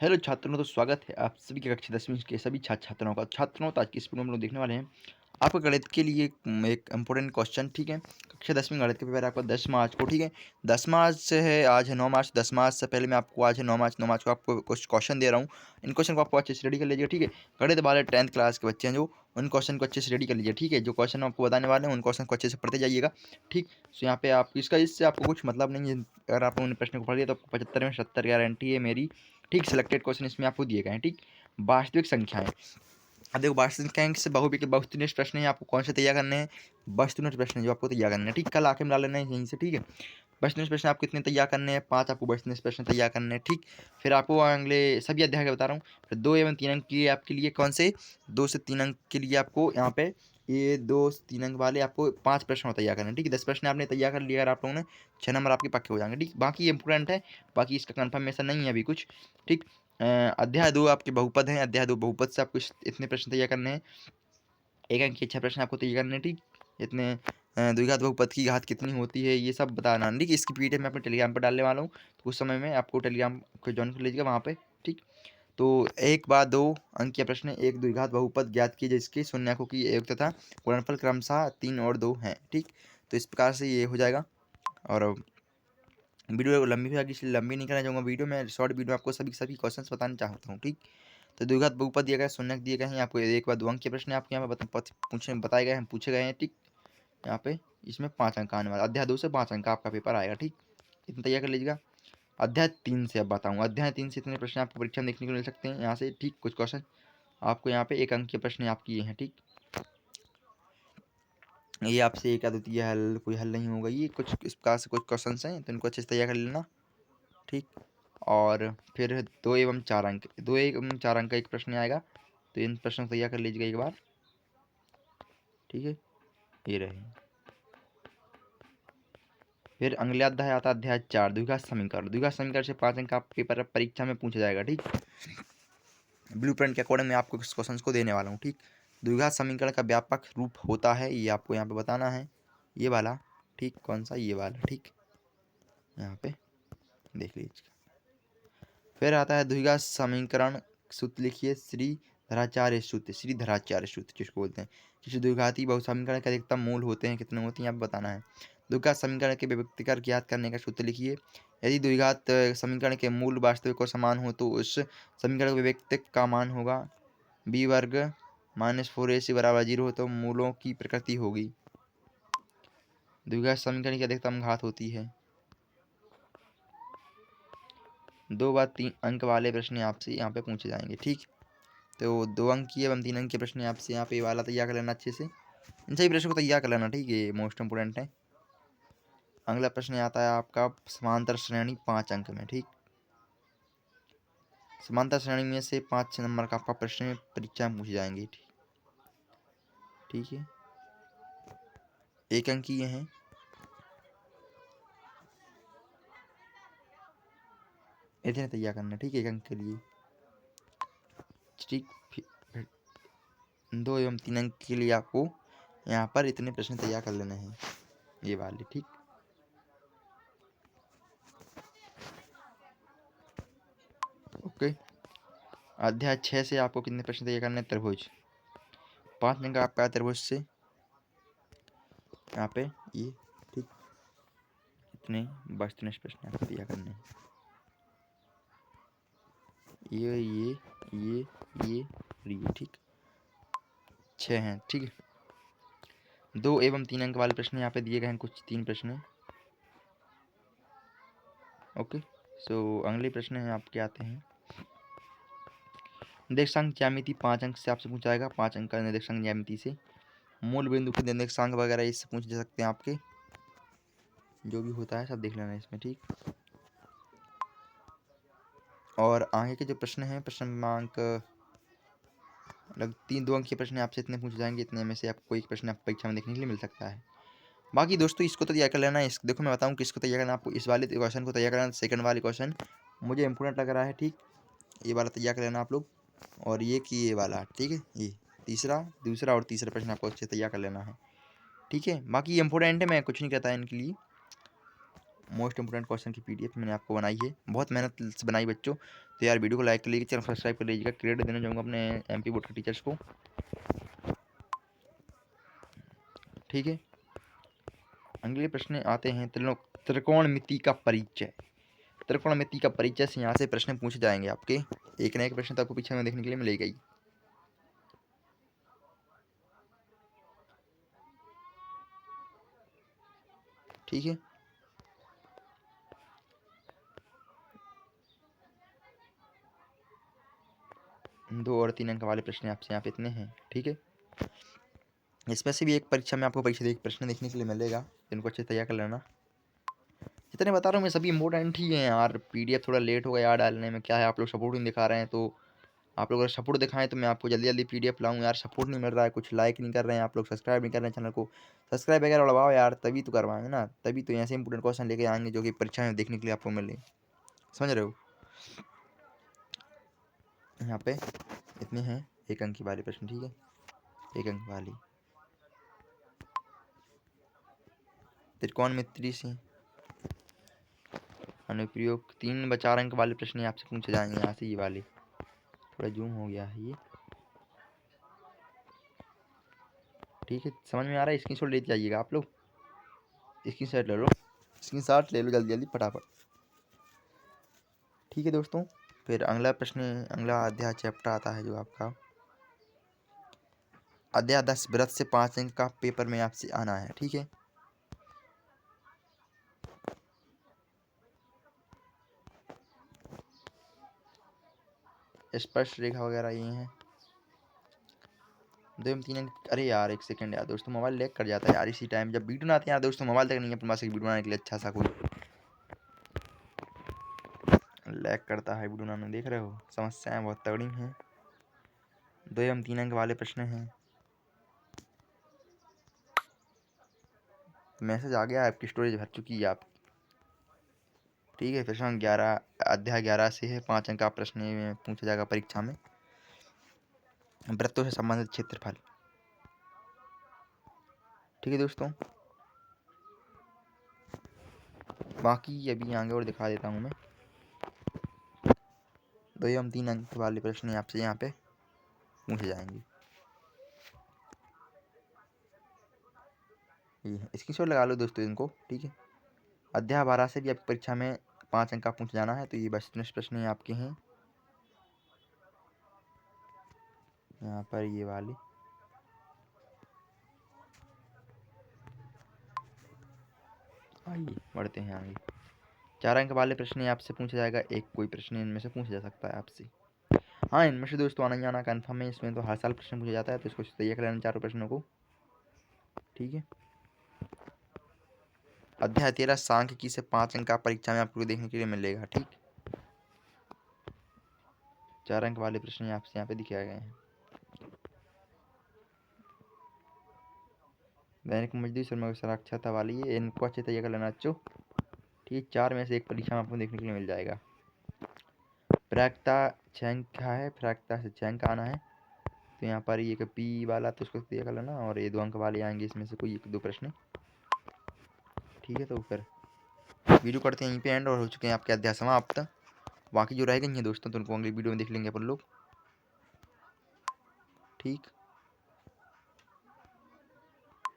Hello छात्रों, तो स्वागत है आप सभी की कक्षा 10वीं के सभी छात्र-छात्राओं का। छात्रों, तो आज की इस वीडियो में हम लोग देखने वाले हैं आपका गणित के लिए एक इम्पोर्टेंट क्वेश्चन। ठीक है, कक्षा 10वीं गणित का पेपर है आपका 10 मार्च को। ठीक है, 10 मार्च से है, आज है 9 मार्च। 10 मार्च से पहले मैं आपको, आज है 9 मार्च को आपको कुछ क्वेश्चन दे रहा हूँ। इन क्वेश्चन को आपको अच्छे से रेडी कर लीजिए। ठीक है, गणित वाले 10th क्लास के बच्चे हैं जो, उन क्वेश्चन को अच्छे से रेडी कर लीजिए। ठीक है, जो क्वेश्चन हम आपको बताने वाले हैं उन क्वेश्चन को अच्छे से पढ़ते जाइएगा। ठीक, सो यहाँ पे आप इससे आपको कुछ मतलब नहीं है। अगर आपने उन प्रश्न को पढ़ लिया तो आपको 75 में 70 गारंटी है मेरी। ठीक, सिलेक्टेड क्वेश्चन इसमें आपको दिए गए हैं। ठीक, वास्तविक संख्याएं। अब देखो, वास्तविक संख्याएं से बहुनिष्ठ प्रश्न है, आपको कौन से तैयार करने हैं? वस्तुनिष्ठ प्रश्न जो आपको तैयार करने हैं। ठीक, कल आके मिला लेना है यहीं से। ठीक है, वस्तुनिष्ठ प्रश्न आपको कितने तैयार करने हैं? 5 आपको वस्तुनिष्ठ प्रश्न तैयार करने हैं। ठीक, फिर आपको अगले सभी अध्याय का बता रहा हूँ। फिर 2 एवं 3 अंक की आपके लिए कौन से 2 से 3 अंक के लिए आपको यहाँ पे ये 2 से 3 अंक वाले आपको 5 प्रश्न और तैयार करने हैं। ठीक है, 10 प्रश्न आपने तैयार कर लिया अगर आप लोगों ने, 6 नंबर आपके पक्के हो जाएंगे। ठीक, बाकी इंपोर्टेंट है, बाकी इसका कन्फर्मेशन नहीं है अभी कुछ। ठीक, अध्याय 2 आपके बहुपद हैं। अध्याय 2 बहुपद से आपको इतने प्रश्न तैयार करने हैं। 1 अंक के 6 प्रश्न आपको तैयार करने हैं। ठीक, इतने द्विघात बहुपद की घात कितनी होती है ये सब बताना। ठीक, इसकी पीडीएफ मैं अपने टेलीग्राम पर डालने वाला हूँ, तो कुछ समय में आपको टेलीग्राम को ज्वाइन कर लीजिएगा वहाँ पे। ठीक, तो 1 बार 2 अंक का प्रश्न, एक द्विघात बहुपद ज्ञात कीजिए जिसके शून्य अंकों की एक तथा गुणनफल क्रमशः 3 और 2 हैं। ठीक, तो इस प्रकार से ये हो जाएगा। और वीडियो लंबी हो जाएगी, इसलिए लंबी नहीं करना चाहूँगा वीडियो में, शॉर्ट वीडियो आपको सभी क्वेश्चंस बताना चाहता हूँ। ठीक, तो द्विघात बहुपद दिए गए, शून्य दिए गए हैं आपको। 1 बार 2 अंक के प्रश्न आपको यहाँ पे बताए गए हैं, पूछे गए हैं। ठीक, यहाँ पे इसमें 5 अंक आने वाला, अध्याय 2 से 5 अंक का आपका पेपर आएगा। ठीक, इतना तैयार कर लीजिएगा। अध्याय 3 से अब बताऊँ, अध्याय 3 से इतने प्रश्न आपको परीक्षा में देखने को मिल सकते हैं यहाँ से। ठीक, कुछ क्वेश्चन आपको यहाँ पे 1 अंक के प्रश्न आपकी ये हैं। ठीक, ये आपसे एक अद्वितीय हल, कोई हल नहीं होगा ये, कुछ इस प्रकार से कुछ क्वेश्चन हैं, तो इनको अच्छे से तैयार कर लेना। ठीक, और फिर 2 एवं 4 अंक, 2 एवं 4 अंक का एक प्रश्न आएगा, तो इन प्रश्नों को तैयार कर लीजिएगा एक बार। ठीक है, ये रहे। फिर अगला अध्याय आता है अध्याय 4, द्विघात समीकरण। द्विघात समीकरण से 5 अंक का पेपर परीक्षा में पूछा जाएगा। ठीक, ब्लूप्रिंट के अकॉर्डिंग मैं आपको इस क्वेश्चन को देने वाला हूँ। ठीक, द्विघात समीकरण का व्यापक रूप होता है, ये आपको यहाँ पे बताना है, ये वाला। ठीक, कौन सा? ये वाला। ठीक, यहाँ पे देख लीजिए। फिर आता है द्विघात समीकरण सूत्र, लिखिए श्रीधराचार्य सूत्र। श्रीधराचार्य सूत्र जिसको बोलते हैं, किसी द्विघाती बहुसमीकरण के अधिकतम मूल होते हैं, कितने होते हैं आप बताना है। द्विघात समीकरण के व्यक्तिकर ज्ञात करने का सूत्र लिखिए। यदि द्विघात समीकरण के मूल वास्तविक और समान हो तो उस समीकरण के व्यक्तिक का मान होगा बी वर्ग माइनस 4ac बराबर 0 हो तो मूलों की प्रकृति होगी। द्विघात समीकरण की अधिकतम घात होती है। 2 बार 3 अंक वाले प्रश्न आपसे यहाँ पे पूछे जाएंगे। ठीक, तो 2 अंक की एवं 3 अंक के प्रश्न आपसे यहाँ पे वाला तैयार कर लेना अच्छे से। इन सभी प्रश्नों को तैयार कर लेना। ठीक है, ये मोस्ट इंपोर्टेंट है। अगला प्रश्न आता है आपका समांतर श्रेणी 5 अंक में। ठीक, समांतर श्रेणी में से 5 नंबर का आपका प्रश्न परीक्षा में पूछे जाएंगे। ठीक है, 1 अंक की ये हैं। इतने तैयार करना। ठीक, 1 अंक के लिए। ठीक, 2 एवं 3 अंक के लिए आपको यहाँ पर इतने प्रश्न तैयार कर लेने हैं, ये वाले। ठीक, ओके। अध्याय 6 से आपको कितने प्रश्न तैयार करने हैं? त्रिभुज, 5 अंक आपका त्रिभुज से यहाँ पे ये। ठीक, इतने वस्तुनिष्ठ प्रश्न आपको तैयार करने हैं। ये और ये। ठीक, 6 हैं। ठीक है, 2 एवं 3 अंक वाले प्रश्न यहाँ पे दिए गए हैं, कुछ 3 प्रश्न। ओके, सो अगले प्रश्न है आपके आते हैं। निर्देशांक ज्यामिति 5 अंक से आपसे पूछा जाएगा। 5 अंक का निर्देशांक ज्यामिति से मूल बिंदु के निर्देशांक वगैरह इससे पूछ जा सकते हैं आपके, जो भी होता है सब देख लेना इसमें। ठीक, और आगे के जो प्रश्न हैं, प्रश्न क्रमांक लगभग 2 अंक के प्रश्न आपसे इतने पूछे जाएंगे। इतने में से आपको कोई प्रश्न आप परीक्षा में देखने के लिए मिल सकता है। बाकी दोस्तों, इसको तो तैयार कर लेना है। इस देखो, मैं बताऊं किसको तैयार करना, आपको इस वाले क्वेश्चन को तैयार करना। सेकंड वाले क्वेश्चन मुझे इंपोर्टेंट लग रहा है। ठीक, ये वाला तैयार कर लेना आप लोग, और ये वाला। ठीक है, ये तीसरा, दूसरा और तीसरा प्रश्न आपको अच्छे तैयार कर लेना है। ठीक है, बाकी इंपोर्टेंट है, मैं कुछ नहीं कहता है इनके लिए। मोस्ट इंपोर्टेंट क्वेश्चन की पीडीएफ मैंने आपको बनाई है, बहुत मेहनत से बनाई बच्चों। तो यार वीडियो को लाइक कर लीजिए, चैनल सब्सक्राइब कर लीजिएगा। क्रेडिट देना चाहूँगा अपने MP बोर्ड के टीचर्स को, ठीक है। अगले प्रश्न आते हैं त्रिकोणमिति का परिचय। त्रिकोणमिति का परिचय से यहाँ से प्रश्न पूछे जाएंगे आपके, एक ना एक प्रश्न तो आपको पीछे में देखने के लिए मिलेगा ही, ठीक है। 2 और 3 अंक वाले प्रश्न आपसे यहाँ पे इतने हैं, ठीक है। इसमें से भी एक परीक्षा में आपको परीक्षा एक प्रश्न देखने के लिए मिलेगा, इनको अच्छे से तैयार कर लेना। जितने बता रहा हूँ मैं सभी इंपॉर्टेंट ही हैं यार। PDF थोड़ा लेट हो गया यार डालने में, क्या है आप लोग सपोर्ट नहीं दिखा रहे हैं, तो आप लोग अगर सपोर्ट दिखाएं तो मैं आपको जल्दी जल्दी PDF लाऊं यार। सपोर्ट नहीं मिल रहा है, कुछ लाइक नहीं कर रहे हैं आप लोग, सब्सक्राइब नहीं कर रहे हैं चैनल को। सब्सक्राइब वगैरह दबाओ यार, तभी तो करवाएंगे ना, तभी तो ऐसे इंपॉर्टेंट क्वेश्चन लेके आएंगे जो कि परीक्षा में देखने के लिए आपको मिले, समझ रहे हो। यहाँ पे इतने हैं 1 अंक की वाले प्रश्न, ठीक है, 1 अंक वाली त्रिकोणमिति से अनुप्रयोग 3-4 अंक वाले प्रश्न आपसे पूछे जाएंगे यहाँ से। ये वाले थोड़ा जूम हो गया है ये, ठीक है, समझ में आ रहा है। स्क्रीनशॉट लेते जाइएगा आप लोग, स्क्रीनशॉट ले लो, स्क्रीनशॉट ले लो जल्दी जल्दी फटाफट, ठीक है दोस्तों। फिर अगला प्रश्न, अगला अध्याय चैप्टर आता है जो आपका अध्याय 10 व्रत से 5 अंक का पेपर में आपसे आना है, ठीक है। स्पर्श रेखा वगैरह ये हैं 2-3 अंक। अरे यार 1 सेकंड यार दोस्तों, मोबाइल लैग कर जाता है यार इसी टाइम जब वीडियो ना आते हैं यार दोस्तों। मोबाइल तक नहीं है अपने पास एक वीडियो बनाने के लिए अच्छा सा, कोई लैग करता है वीडियो बनाने, देख रहे हो, समस्याएं बहुत तगड़ी हैं। 2-3 अंक वाले प्रश्न हैं। मैसेज आ गया, आपकी स्टोरेज भर चुकी है आप, ठीक है। प्रश्न 11 अध्याय 11 से है, 5 अंक का प्रश्न में पूछा जाएगा परीक्षा में। वृत्तों से संबंधित क्षेत्रफल, ठीक है दोस्तों। बाकी अभी आगे और दिखा देता हूँ मैं। 2-3 अंक वाले प्रश्न आपसे यहाँ पे पूछे जाएंगे। ये स्क्रीनशॉट लगा लो दोस्तों इनको, ठीक है। अध्याय 12 से भी आपकी परीक्षा में 5 अंक का पूछ जाना है, तो ये बस प्रश्न आपके हैं यहाँ पर ये वाले। आइए बढ़ते हैं आगे। 4 अंक वाले प्रश्न आपसे पूछा जाएगा, एक कोई प्रश्न इनमें से पूछा जा सकता है आपसे। हाँ इनमें से दोस्तों आना ही आना कन्फर्म है, इसमें तो हर साल प्रश्न पूछा जाता है, तो इसको तैयार कर लेना चारों प्रश्नों को, ठीक है। अध्याय 13 सांख्यिकी से 5 अंक का परीक्षा में आपको देखने के लिए मिलेगा, ठीक। 4 अंक वाले प्रश्न आपसे यहाँ पे दिखाए गए हैं। दैनिक मजदूरी श्रम साक्षरता वाली है, इनको अच्छे तरीके कर लेना बच्चों, ठीक। 4 में से एक परीक्षा में आपको देखने के लिए मिल जाएगा। प्रायिकता 6 अंक का है, प्रायिकता से 6 अंक आना है, तो यहाँ पर ये P वाला तो उसको तैयार कर लेना, और ये 2 अंक वाले आएंगे इसमें से कोई 1-2 प्रश्न, ठीक है। तो फिर वीडियो करते हैं यहीं पे एंड, और हो चुके हैं आपके अध्याय समाप्त। बाकी जो रह गई हैं दोस्तों तो उनको अगली वीडियो में देख लेंगे अपन लोग, ठीक।